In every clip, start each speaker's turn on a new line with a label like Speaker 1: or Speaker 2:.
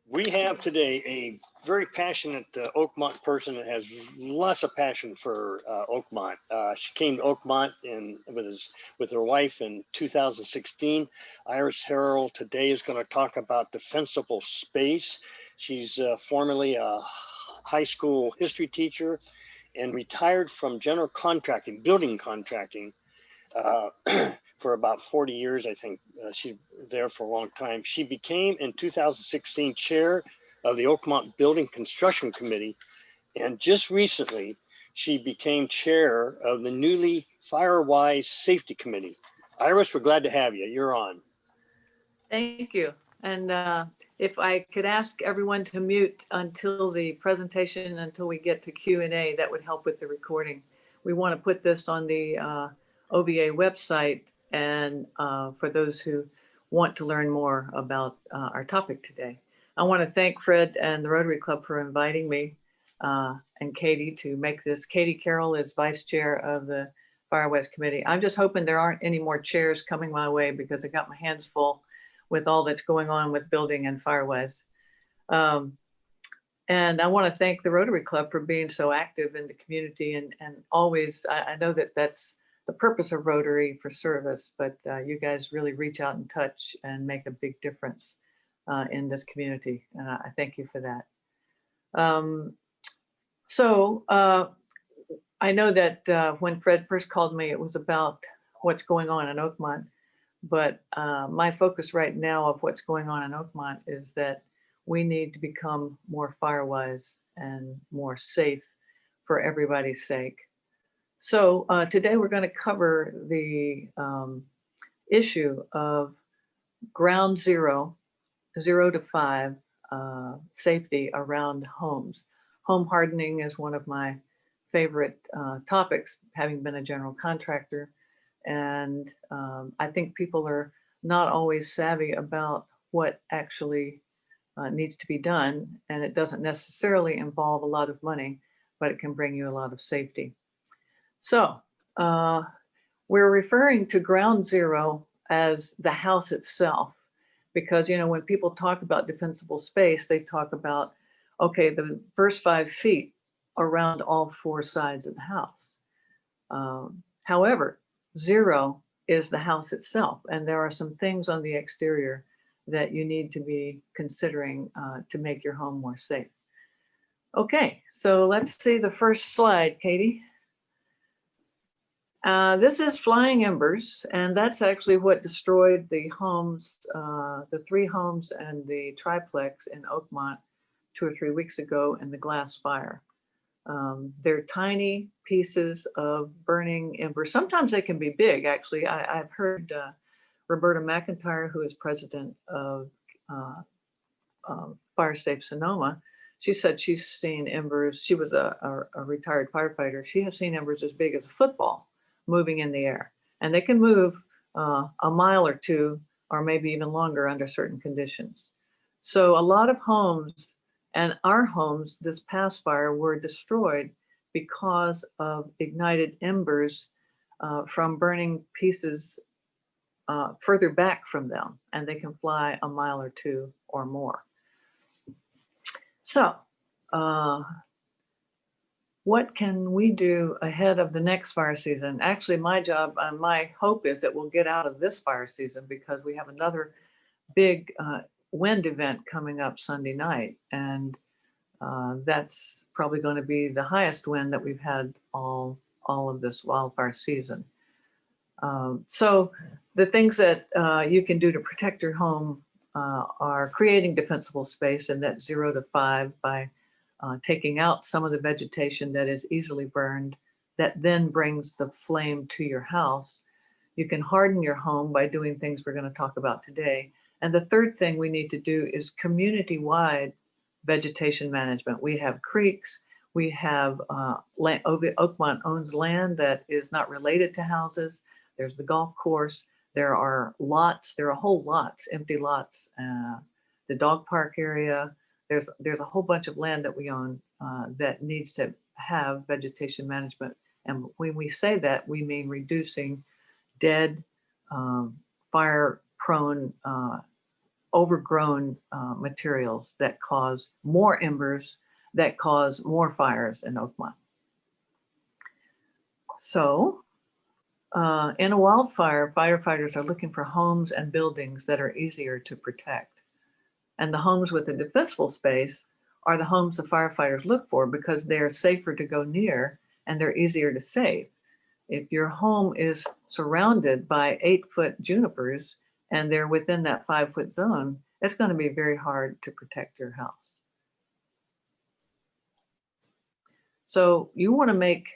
Speaker 1: We have today a very passionate Oakmont person that has lots of passion for Oakmont. She came to Oakmont with her wife in 2016. Iris Harrell today is going to talk about defensible space. She's formerly a high school history teacher and retired from general contracting, building contracting, uh, for about 40 years, I think. She there for a long time. She became in 2016 chair of the Oakmont Building Construction Committee. And just recently, she became chair of the newly Firewise Safety Committee. Iris, we're glad to have you. You're on.
Speaker 2: Thank you. And if I could ask everyone to mute until the presentation, until we get to Q&A, that would help with the recording. We want to put this on the OVA website, and for those who want to learn more about our topic today. I want to thank Fred and the Rotary Club for inviting me and Katie to make this. Katie Carroll is vice chair of the Firewise Committee. I'm just hoping there aren't any more chairs coming my way because I got my hands full with all that's going on with building and Firewise. And I want to thank the Rotary Club for being so active in the community and always, I know that that's the purpose of Rotary, for service, but you guys really reach out and touch and make a big difference in this community. And I thank you for that. I know that when Fred first called me, it was about what's going on in Oakmont. But my focus right now of what's going on in Oakmont is that we need to become more firewise and more safe for everybody's sake. So today we're going to cover the issue of ground zero, 0 to 5 safety around homes. Home hardening is one of my favorite topics, having been a general contractor. And I think people are not always savvy about what actually needs to be done. And it doesn't necessarily involve a lot of money, but it can bring you a lot of safety. So we're referring to ground zero as the house itself, because, you know, when people talk about defensible space, they talk about, okay, the first 5 feet around all 4 sides of the house. However, 0 is the house itself, and there are some things on the exterior that you need to be considering to make your home more safe. Okay, so let's see the first slide, Katie. This is flying embers, and that's actually what destroyed the homes, the 3 homes and the triplex in Oakmont 2 or 3 weeks ago in the glass fire. They're tiny pieces of burning embers. Sometimes they can be big, actually. I've heard Roberta McIntyre, who is president of Fire Safe Sonoma, she said she's seen embers. She was a retired firefighter. She has seen embers as big as a football moving in the air. And they can move a mile or 2, or maybe even longer under certain conditions. So a lot of homes, and our homes this past fire, were destroyed because of ignited embers from burning pieces further back from them, and they can fly a mile or 2 or more. So what can we do ahead of the next fire season? Actually, my job, my hope is that we'll get out of this fire season, because we have another big wind event coming up Sunday night. And that's probably going to be the highest wind that we've had all of this wildfire season. So the things that you can do to protect your home are creating defensible space in that 0 to 5 by taking out some of the vegetation that is easily burned, that then brings the flame to your house. You can harden your home by doing things we're going to talk about today. And the third thing we need to do is community-wide vegetation management. We have creeks, we have Oakmont owns land that is not related to houses. There's the golf course, there are lots, there are whole lots, empty lots, the dog park area. There's a whole bunch of land that we own that needs to have vegetation management. And when we say that, we mean reducing dead, fire-prone overgrown materials that cause more embers, that cause more fires in Oakmont. So in a wildfire, firefighters are looking for homes and buildings that are easier to protect. And the homes with a defensible space are the homes the firefighters look for because they're safer to go near and they're easier to save. If your home is surrounded by 8-foot junipers and they're within that 5-foot zone, it's going to be very hard to protect your house. So you want to make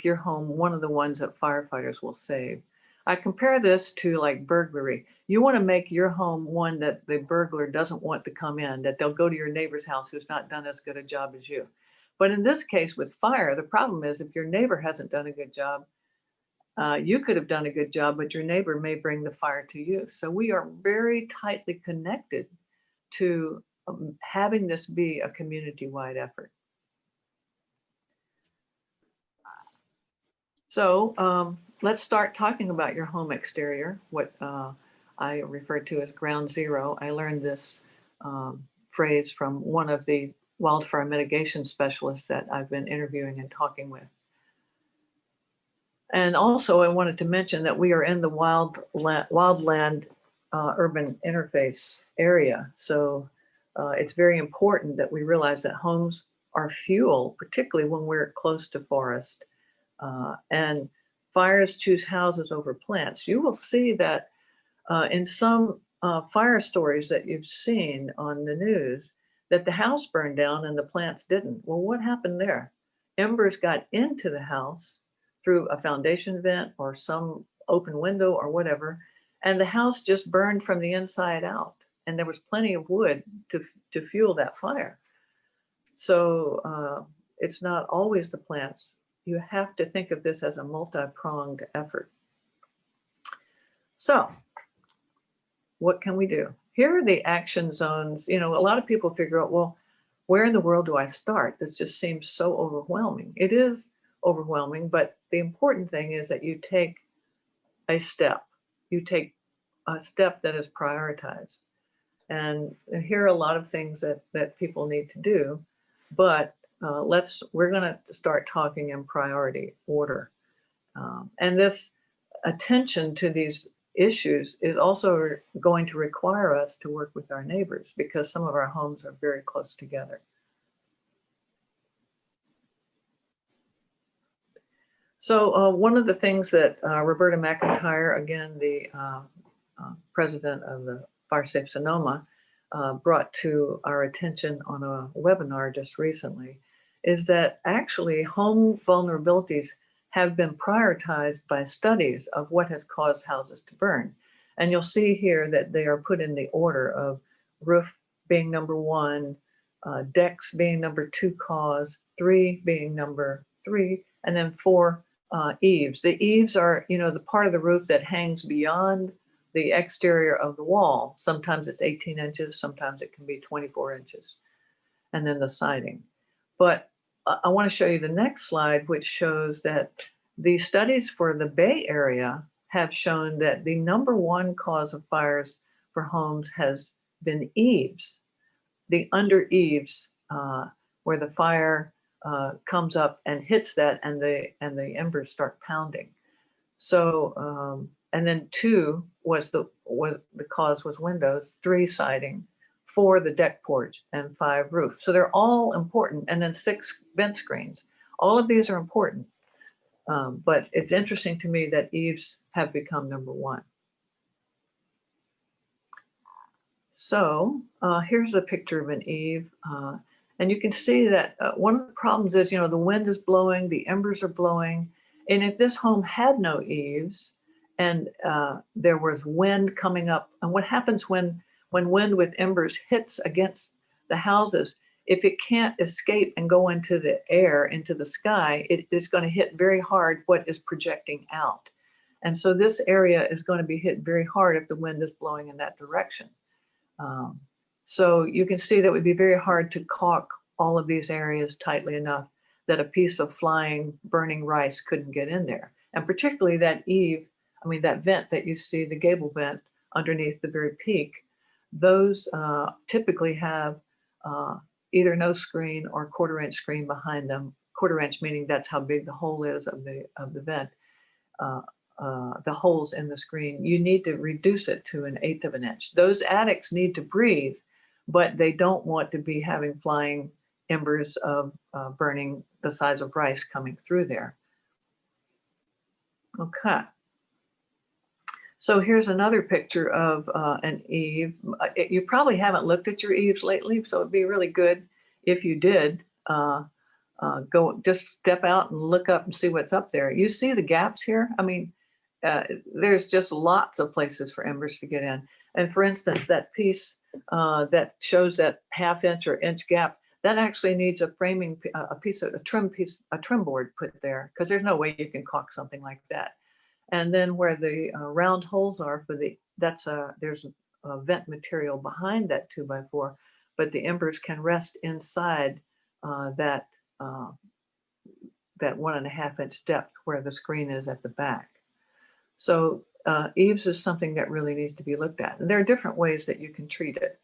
Speaker 2: your home one of the ones that firefighters will save. I compare this to like burglary. You want to make your home one that the burglar doesn't want to come in, that they'll go to your neighbor's house who's not done as good a job as you. But in this case with fire, the problem is if your neighbor hasn't done a good job, you could have done a good job, but your neighbor may bring the fire to you. So we are very tightly connected to having this be a community-wide effort. So let's start talking about your home exterior, what I refer to as ground zero. I learned this phrase from one of the wildfire mitigation specialists that I've been interviewing and talking with. And also I wanted to mention that we are in the wildland urban interface area. So it's very important that we realize that homes are fuel, particularly when we're close to forest. And fires choose houses over plants. You will see that in some fire stories that you've seen on the news, that the house burned down and the plants didn't. Well, what happened there? Embers got into the house through a foundation vent or some open window or whatever, and the house just burned from the inside out. And there was plenty of wood to fuel that fire. So it's not always the plants. You have to think of this as a multi-pronged effort. So what can we do? Here are the action zones. You know, a lot of people figure out, well, where in the world do I start? This just seems so overwhelming. It is overwhelming, but the important thing is that you take a step. You take a step that is prioritized. And here are a lot of things that people need to do, but we're going to start talking in priority order. And this attention to these issues is also going to require us to work with our neighbors because some of our homes are very close together. So one of the things that Roberta McIntyre, again, the president of the FireSafe Sonoma, brought to our attention on a webinar just recently is that actually home vulnerabilities have been prioritized by studies of what has caused houses to burn. And you'll see here that they are put in the order of roof being number 1, decks being number 2 cause, 3 being number 3, and then 4 eaves. The eaves are, you know, the part of the roof that hangs beyond the exterior of the wall. Sometimes it's 18 inches, sometimes it can be 24 inches. And then the siding. But I want to show you the next slide, which shows that the studies for the Bay Area have shown that the number 1 cause of fires for homes has been eaves, the under eaves, where the fire comes up and hits that, and the embers start pounding. So, and then 2 was the cause was windows, 3 siding, 4 the deck porch, and 5 roof. So they're all important. And then 6 vent screens. All of these are important. But it's interesting to me that eaves have become number 1. So here's a picture of an eave. And you can see that one of the problems is, you know, the wind is blowing, the embers are blowing. And if this home had no eaves and there was wind coming up, and what happens when wind with embers hits against the houses, if it can't escape and go into the air, into the sky, it is going to hit very hard what is projecting out. And so this area is going to be hit very hard if the wind is blowing in that direction. So you can see that it would be very hard to caulk all of these areas tightly enough that a piece of flying, burning rice couldn't get in there. And particularly that eave, I mean, that vent that you see, the gable vent underneath the very peak, those typically have either no screen or 1/4 inch screen behind them. 1/4 inch meaning that's how big the hole is of the vent. The holes in the screen, you need to reduce it to 1/8 of an inch. Those attics need to breathe, but they don't want to be having flying embers of burning the size of rice coming through there. Okay. So here's another picture of an eave. You probably haven't looked at your eaves lately, so it'd be really good if you did. Go just step out and look up and see what's up there. You see the gaps here? I mean, there's just lots of places for embers to get in. And for instance, that piece that shows that 1/2 inch or inch gap, that actually needs a framing, a trim board put there, because there's no way you can caulk something like that. And then where the round holes are for there's a vent material behind that 2x4, but the embers can rest inside that 1.5 inch depth where the screen is at the back. So eaves is something that really needs to be looked at. And there are different ways that you can treat it.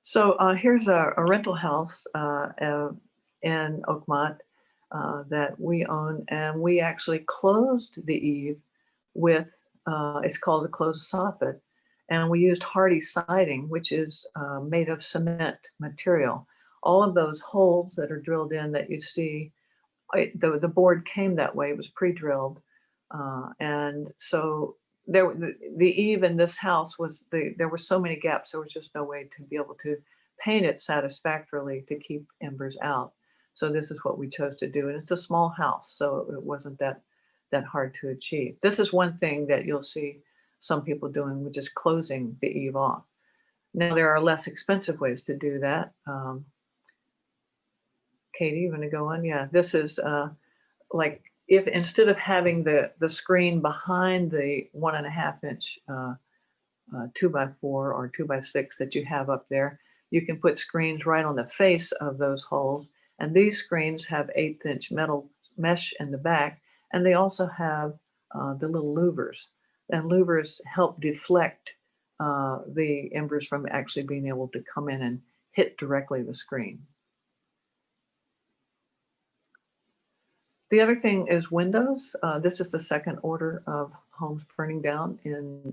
Speaker 2: So here's a rental house in Oakmont that we own, and we actually closed the eave with, it's called a closed soffit, and we used hardy siding, which is made of cement material. All of those holes that are drilled in that you see, the board came that way, it was pre-drilled. And so the eave in this house there were so many gaps, there was just no way to be able to paint it satisfactorily to keep embers out. So this is what we chose to do. And it's a small house, so it wasn't that hard to achieve. This is one thing that you'll see some people doing, which is closing the eave off. Now there are less expensive ways to do that. Katie, you want to go on? Yeah, this is like if instead of having the screen behind the 1.5 inch 2x4 or 2x6 that you have up there, you can put screens right on the face of those holes. And these screens have 1/8 inch metal mesh in the back, and they also have the little louvers. And louvers help deflect the embers from actually being able to come in and hit directly the screen. The other thing is windows. This is the second order of homes burning down in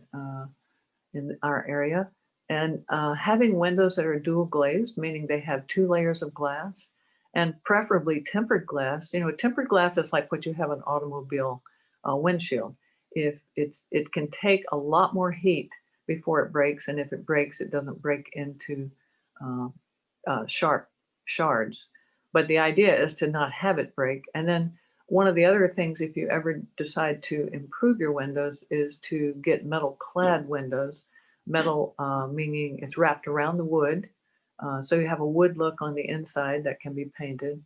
Speaker 2: our area. And having windows that are dual glazed, meaning they have 2 layers of glass, and preferably tempered glass. You know, tempered glass is like what you have an automobile windshield. It can take a lot more heat before it breaks, and if it breaks, it doesn't break into sharp shards. But the idea is to not have it break. And then one of the other things, if you ever decide to improve your windows, is to get metal clad windows. Metal meaning it's wrapped around the wood. So you have a wood look on the inside that can be painted.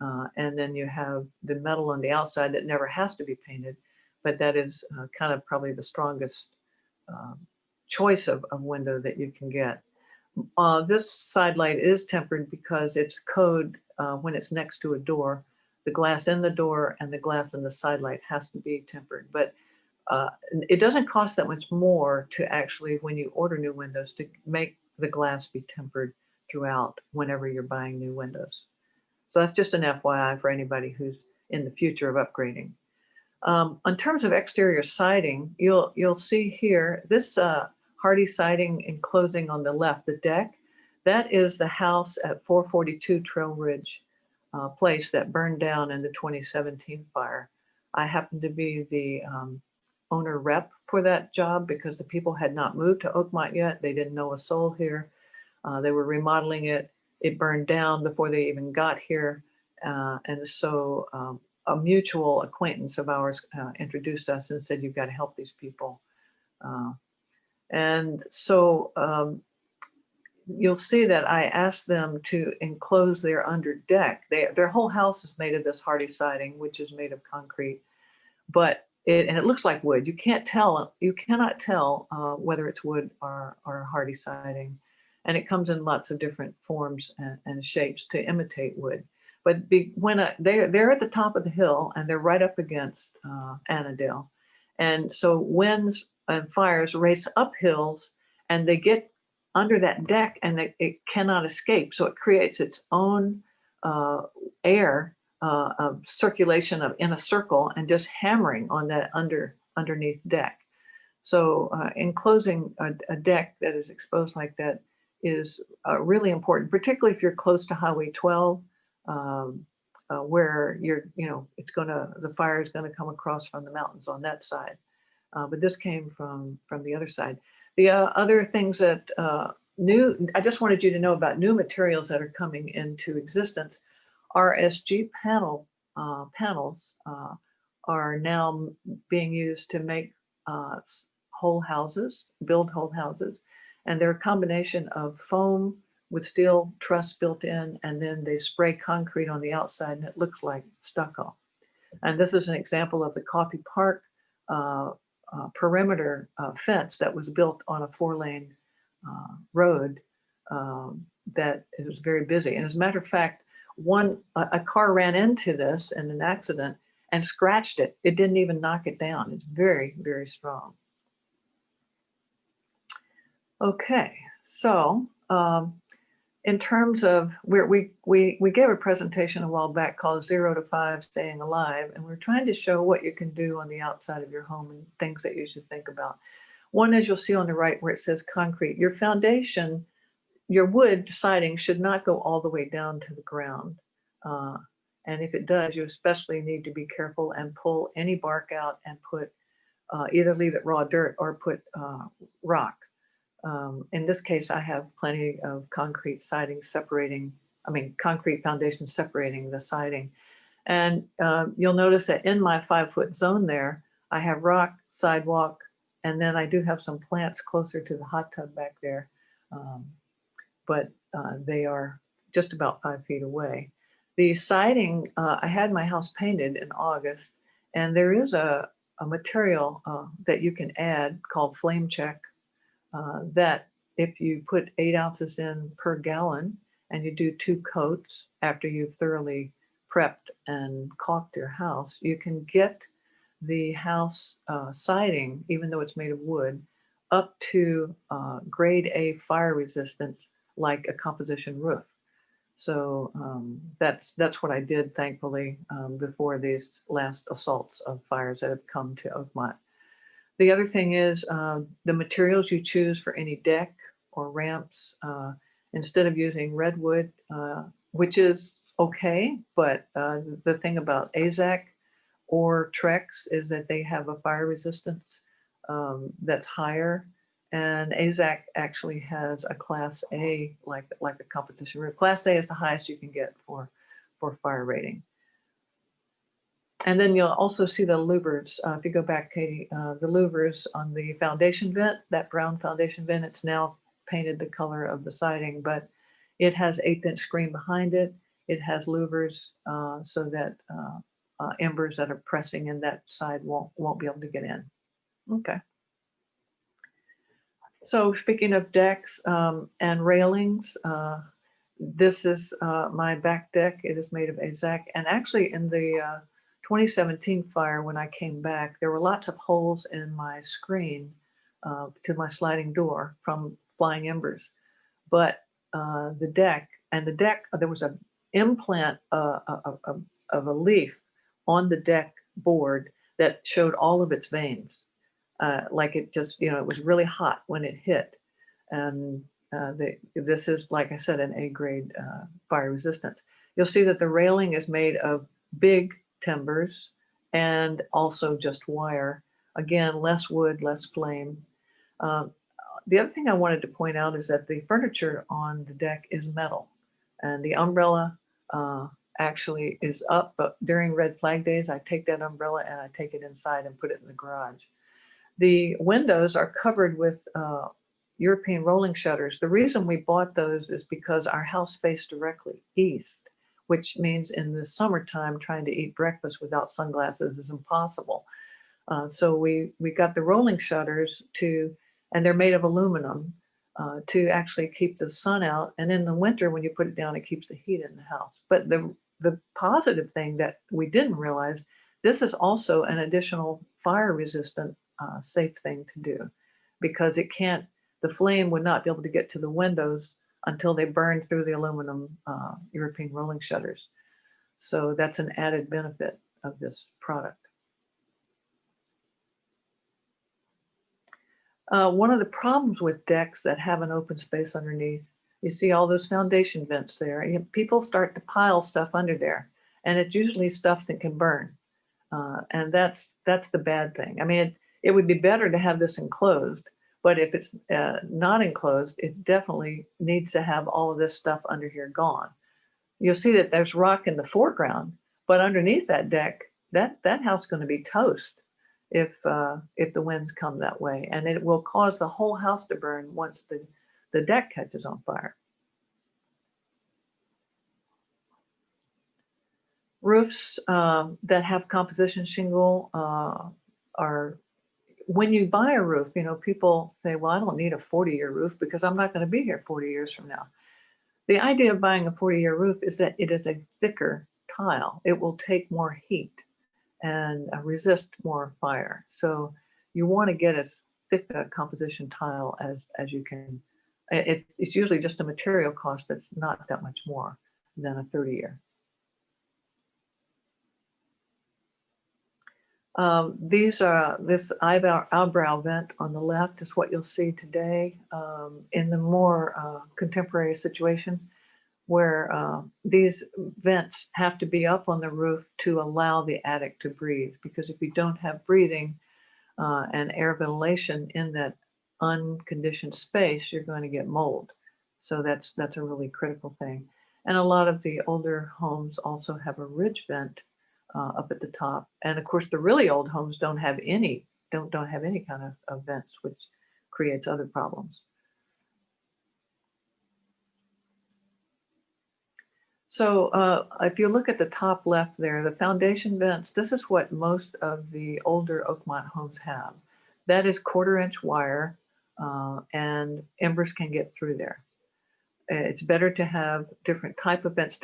Speaker 2: And then you have the metal on the outside that never has to be painted, but that is kind of probably the strongest choice of window that you can get. This side light is tempered because it's code when it's next to a door. The glass in the door and the glass in the side light has to be tempered. But it doesn't cost that much more to actually, when you order new windows, to make the glass be tempered throughout whenever you're buying new windows. So that's just an FYI for anybody who's in the future of upgrading. In terms of exterior siding, you'll see here, this hardy siding enclosing on the left, the deck, that is the house at 442 Trail Ridge Place that burned down in the 2017 fire. I happened to be the owner rep for that job because the people had not moved to Oakmont yet. They didn't know a soul here. They were remodeling it. It burned down before they even got here. And so a mutual acquaintance of ours introduced us and said, you've got to help these people. And so you'll see that I asked them to enclose their under deck. Their whole house is made of this hardy siding, which is made of concrete, but it looks like wood. You cannot tell whether it's wood or hardy siding. And it comes in lots of different forms and shapes to imitate wood. But when they're at the top of the hill and they're right up against Annandale, And so winds and fires race up hills and they get under that deck and it cannot escape. So it creates its own air of circulation in a circle and just hammering on that underneath deck. So enclosing a deck that is exposed like that is really important, particularly if you're close to Highway 12, where the fire is going to come across from the mountains on that side. But this came from the other side. The other things that I just wanted you to know about new materials that are coming into existence. RSG panels are now being used to make whole houses, build whole houses. And they're a combination of foam with steel truss built in, and then they spray concrete on the outside and it looks like stucco. And this is an example of the Coffee Park perimeter fence that was built on a 4-lane road that it was very busy. And as a matter of fact, a car ran into this in an accident and scratched it. It didn't even knock it down. It's very, very strong. Okay, so in terms of we gave a presentation a while back called 0 to 5 Staying Alive, and we're trying to show what you can do on the outside of your home and things that you should think about. One is you'll see on the right where it says concrete. Your foundation, your wood siding should not go all the way down to the ground. And if it does, you especially need to be careful and pull any bark out and put either leave it raw dirt or put rock. In this case, I have plenty of concrete siding concrete foundation separating the siding. And you'll notice that in my 5-foot zone there, I have rock, sidewalk, and then I do have some plants closer to the hot tub back there. But they are just about 5 feet away. The siding, I had my house painted in August, and there is a material that you can add called Flame Check that if you put 8 ounces in per gallon and you do 2 coats after you've thoroughly prepped and caulked your house, you can get the house siding, even though it's made of wood, up to grade A fire resistance like a composition roof. So that's what I did, thankfully, before these last assaults of fires that have come to Oakmont. The other thing is the materials you choose for any deck or ramps, instead of using redwood, which is okay, but the thing about AZAC or Trex is that they have a fire resistance that's higher. And AZAC actually has a Class A, like a competition roof. Class A is the highest you can get for fire rating. And then you'll also see the louvers. If you go back, Katie, the louvers on the foundation vent, that brown foundation vent, it's now painted the color of the siding, but it has 1/8-inch screen behind it. It has louvers so that embers that are pressing in that side won't be able to get in. Okay. So speaking of decks and railings, this is my back deck. It is made of AZAC. And actually in the 2017 fire, when I came back, there were lots of holes in my screen to my sliding door from flying embers. But the deck, there was an implant of a leaf on the deck board that showed all of its veins. Like it just, it was really hot when it hit. And this is, like I said, an A-grade fire resistance. You'll see that the railing is made of big timbers and also just wire. Again, less wood, less flame. The other thing I wanted to point out is that the furniture on the deck is metal. And the umbrella actually is up, but during red flag days, I take that umbrella and I take it inside and put it in the garage. The windows are covered with European rolling shutters. The reason we bought those is because our house faced directly east, which means in the summertime, trying to eat breakfast without sunglasses is impossible. So we got the rolling shutters and they're made of aluminum to actually keep the sun out. And in the winter, when you put it down, it keeps the heat in the house. But the positive thing that we didn't realize, This is also an additional fire resistant safe thing to do, because the flame would not be able to get to the windows until they burned through the aluminum European rolling shutters. So that's an added benefit of this product. One of the problems with decks that have an open space underneath, you see all those foundation vents there. People start to pile stuff under there, and it's usually stuff that can burn. And that's the bad thing. I mean, it would be better to have this enclosed, but if it's not enclosed, it definitely needs to have all of this stuff under here gone. You'll see that there's rock in the foreground, but underneath that deck, that house is going to be toast if the winds come that way, and it will cause the whole house to burn once the deck catches on fire. Roofs that have composition shingle are, when you buy a roof, people say, well, I don't need a 40-year roof because I'm not going to be here 40 years from now. The idea of buying a 40-year roof is that it is a thicker tile. It will take more heat and resist more fire. So you want to get as thick a composition tile as you can. It's usually just a material cost that's not that much more than a 30-year. This eyebrow vent on the left is what you'll see today in the more contemporary situation, where these vents have to be up on the roof to allow the attic to breathe. Because if you don't have breathing and air ventilation in that unconditioned space, you're going to get mold. So that's a really critical thing. And a lot of the older homes also have a ridge vent up at the top. And of course, the really old homes don't have any kind of vents, which creates other problems. So if you look at the top left there, the foundation vents, this is what most of the older Oakmont homes have. That is 1/4-inch wire, and embers can get through there. It's better to have different type of vents.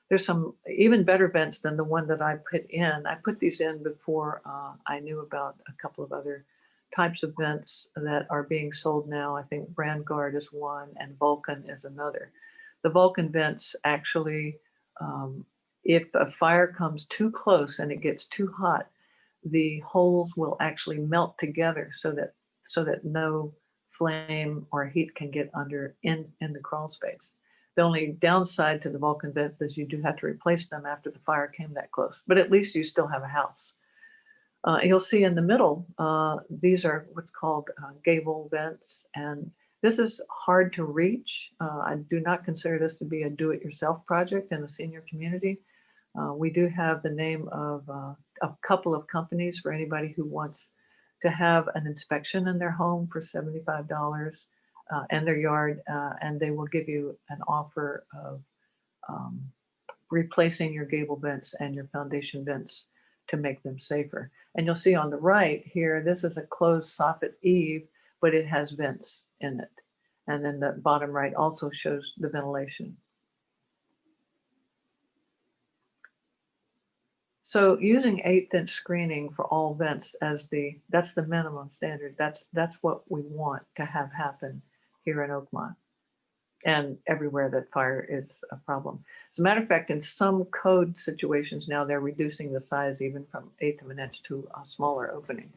Speaker 2: There's some even better vents than the one that I put in. I put these in before I knew about a couple of other types of vents that are being sold now. I think Brand Guard is one and Vulcan is another. The Vulcan vents actually, if a fire comes too close and it gets too hot, the holes will actually melt together so that no flame or heat can get under in the crawl space. The only downside to the Vulcan vents is you do have to replace them after the fire came that close, but at least you still have a house. You'll see in the middle, these are what's called gable vents, and this is hard to reach. I do not consider this to be a do-it-yourself project in the senior community. We do have the name of a couple of companies for anybody who wants to have an inspection in their home for $75 and their yard, and they will give you an offer of replacing your gable vents and your foundation vents to make them safer. And you'll see on the right here, this is a closed soffit eave, but it has vents in it. And then the bottom right also shows the ventilation. So using 1/8-inch screening for all vents that's the minimum standard. That's what we want to have happen here in Oakmont and everywhere that fire is a problem. As a matter of fact, in some code situations now, they're reducing the size even from 1/8 of an inch to a smaller opening.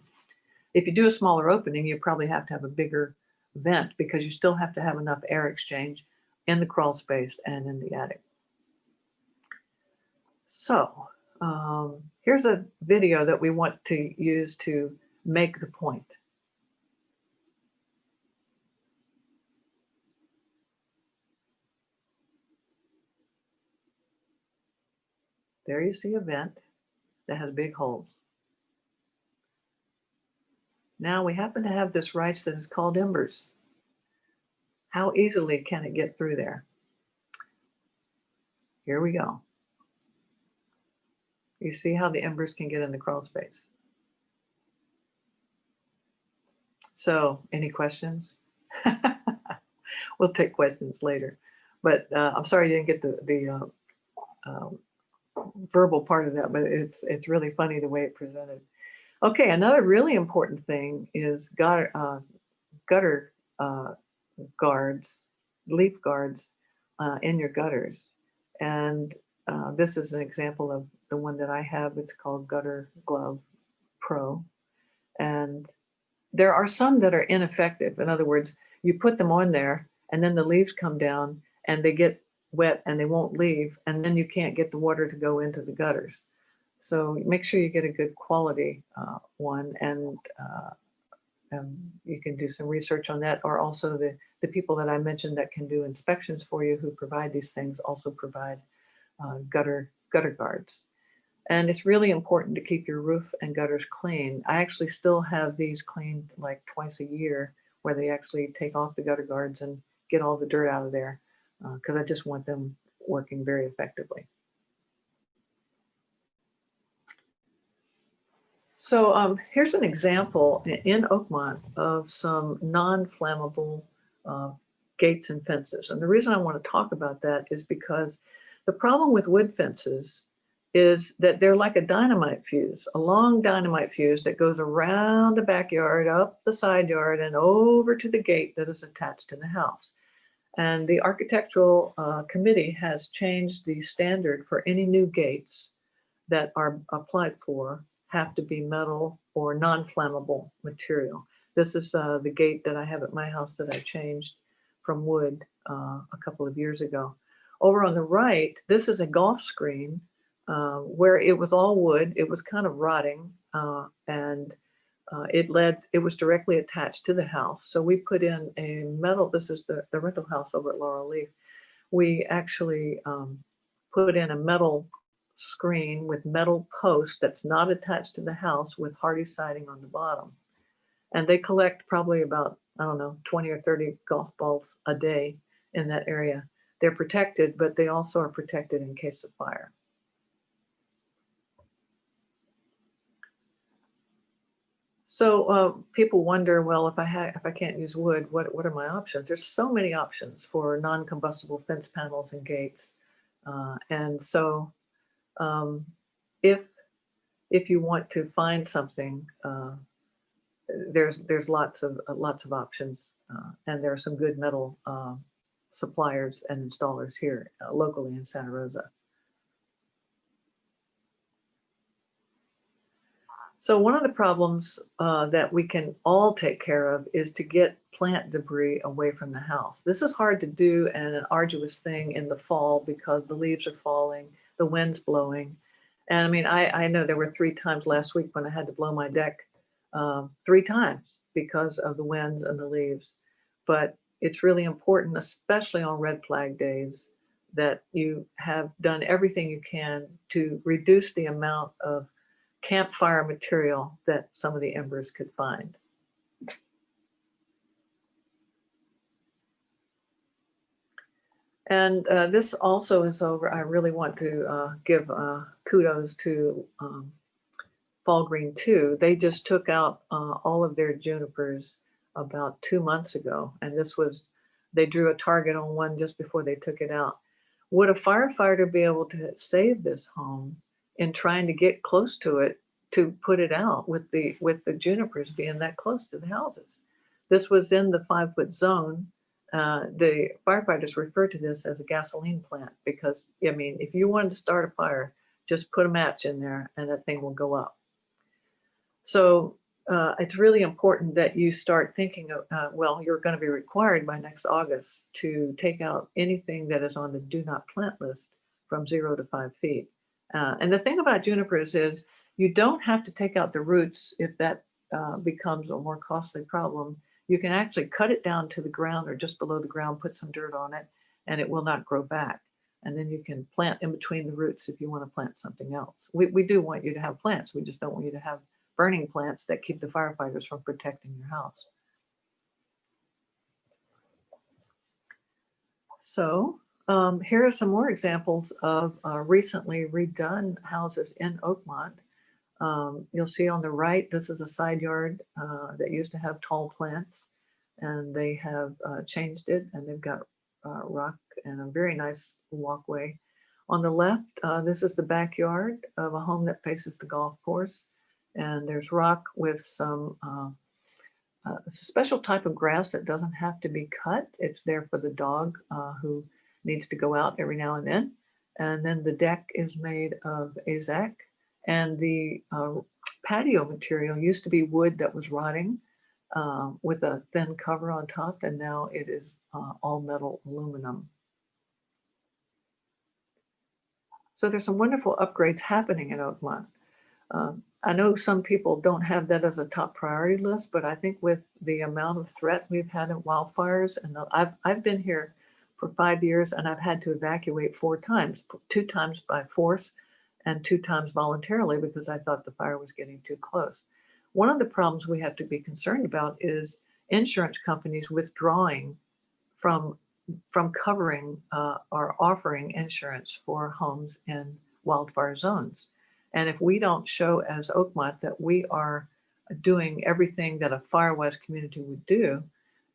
Speaker 2: If you do a smaller opening, you probably have to have a bigger vent because you still have to have enough air exchange in the crawl space and in the attic. So here's a video that we want to use to make the point. There you see a vent that has big holes. Now we happen to have this rice that is called embers. How easily can it get through there? Here we go. You see how the embers can get in the crawl space. So any questions? We'll take questions later. But I'm sorry you didn't get the verbal part of that, but it's really funny the way it presented. Okay, another really important thing is gutter guards, leaf guards in your gutters. And this is an example of the one that I have. It's called Gutter Glove Pro. And there are some that are ineffective. In other words, you put them on there and then the leaves come down and they get wet and they won't leave. And then you can't get the water to go into the gutters. So make sure you get a good quality one, and you can do some research on that. Or also the people that I mentioned that can do inspections for you, who provide these things, also provide gutter guards. And it's really important to keep your roof and gutters clean. I actually still have these cleaned like twice a year, where they actually take off the gutter guards and get all the dirt out of there, because I just want them working very effectively. So here's an example in Oakmont of some non-flammable gates and fences. And the reason I want to talk about that is because the problem with wood fences is that they're like a dynamite fuse, a long dynamite fuse that goes around the backyard, up the side yard, and over to the gate that is attached to the house. And the architectural committee has changed the standard for any new gates that are applied for have to be metal or non-flammable material. This is the gate that I have at my house that I changed from wood a couple of years ago. Over on the right, this is a golf screen where it was all wood. It was kind of rotting, and it was directly attached to the house. So we put in a metal, this is the rental house over at Laurel Leaf. We actually put in a metal screen with metal posts that's not attached to the house, with hardy siding on the bottom. And they collect probably about, I don't know, 20 or 30 golf balls a day in that area. They're protected, but they also are protected in case of fire. So people wonder, well, if I can't use wood, what are my options? There's so many options for non-combustible fence panels and gates. And so if you want to find something, there's lots of options, and there are some good metal suppliers and installers here locally in Santa Rosa. So one of the problems that we can all take care of is to get plant debris away from the house. This is hard to do and an arduous thing in the fall because the leaves are falling, the wind's blowing. And I mean, I know there were 3 times last week when I had to blow my deck 3 times because of the wind and the leaves. But it's really important, especially on red flag days, that you have done everything you can to reduce the amount of campfire material that some of the embers could find. And this also is over. I really want to give kudos to Fall Green 2. They just took out all of their junipers about 2 months ago. And they drew a target on one just before they took it out. Would a firefighter be able to save this home in trying to get close to it to put it out with the junipers being that close to the houses? This was in the 5-foot zone. The firefighters refer to this as a gasoline plant because, I mean, if you wanted to start a fire, just put a match in there and that thing will go up. So it's really important that you start thinking of, well, you're going to be required by next August to take out anything that is on the do not plant list from 0 to 5 feet. And the thing about junipers is you don't have to take out the roots if that becomes a more costly problem. You can actually cut it down to the ground or just below the ground, put some dirt on it, and it will not grow back. And then you can plant in between the roots if you want to plant something else. We do want you to have plants. We just don't want you to have burning plants that keep the firefighters from protecting your house. So here are some more examples of recently redone houses in Oakmont. You'll see on the right, this is a side yard that used to have tall plants, and they have changed it, and they've got rock and a very nice walkway. On the left, this is the backyard of a home that faces the golf course. And there's rock with some, it's a special type of grass that doesn't have to be cut. It's there for the dog who needs to go out every now and then. And then the deck is made of Azek. And the patio material used to be wood that was rotting with a thin cover on top. And now it is all metal aluminum. So there's some wonderful upgrades happening in Oakmont. I know some people don't have that as a top priority list, but I think with the amount of threat we've had in wildfires, and I've been here for 5 years and I've had to evacuate 4 times, 2 times by force and 2 times voluntarily because I thought the fire was getting too close. One of the problems we have to be concerned about is insurance companies withdrawing from covering or offering insurance for homes in wildfire zones. And if we don't show as Oakmont that we are doing everything that a fire-wise community would do,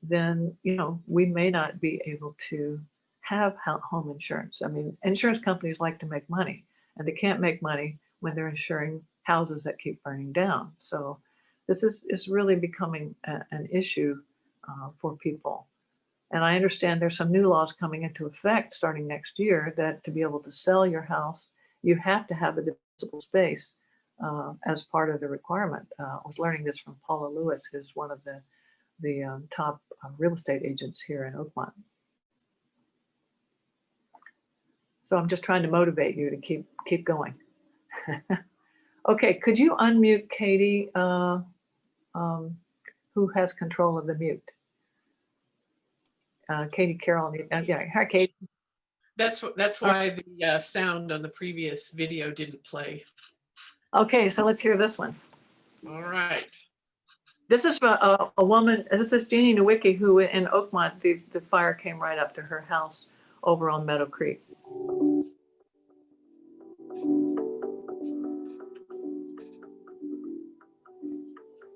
Speaker 2: then, you know, we may not be able to have home insurance. I mean, insurance companies like to make money, and they can't make money when they're insuring houses that keep burning down. So this is really becoming an issue for people. And I understand there's some new laws coming into effect starting next year that to be able to sell your house, you have to have a divisible space as part of the requirement. I was learning this from Paula Lewis, who's one of the top real estate agents here in Oakmont. So I'm just trying to motivate you to keep going. Okay, could you unmute Katie, who has control of the mute? Katie Carroll, yeah, hi Katie.
Speaker 3: That's why the sound on the previous video didn't play.
Speaker 2: Okay, so let's hear this one.
Speaker 3: All right.
Speaker 2: This is a woman, this is Jeannie Nowicki, who in Oakmont, the fire came right up to her house over on Meadow Creek.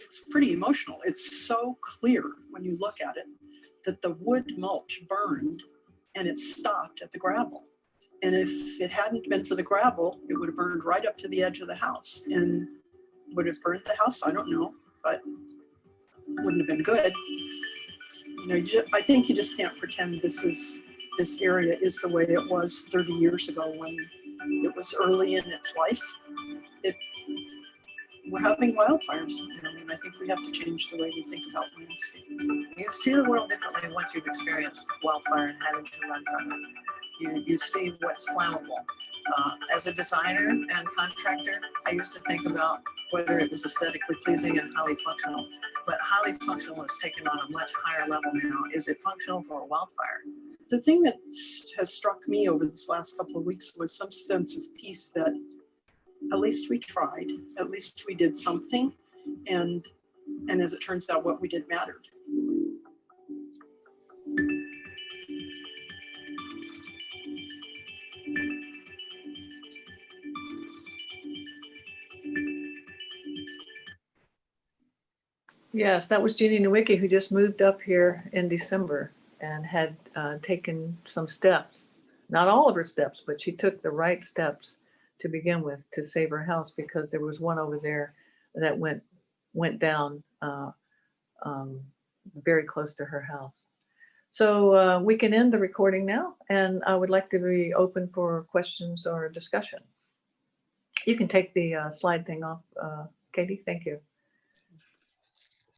Speaker 4: It's pretty emotional. It's so clear when you look at it that the wood mulch burned and it stopped at the gravel. And if it hadn't been for the gravel, it would have burned right up to the edge of the house. And would it burn the house? I don't know, but wouldn't have been good. You know, I think you just can't pretend this area is the way it was 30 years ago when it was early in its life. We're having wildfires, and I think we have to change the way we think about landscape.
Speaker 5: You see the world differently once you've experienced wildfire and having to run from it. You see what's flammable. As a designer and contractor, I used to think about whether it was aesthetically pleasing and highly functional, but highly functional is taken on a much higher level now. Is it functional for a wildfire?
Speaker 4: The thing that has struck me over this last couple of weeks was some sense of peace that at least we tried, at least we did something, and as it turns out, what we did mattered.
Speaker 2: Yes, that was Jeannie Nowicki, who just moved up here in December and had taken some steps, not all of her steps, but she took the right steps to begin with to save her house, because there was one over there that went down very close to her house. So we can end the recording now, and I would like to be open for questions or discussion. You can take the slide thing off, Katie. Thank you.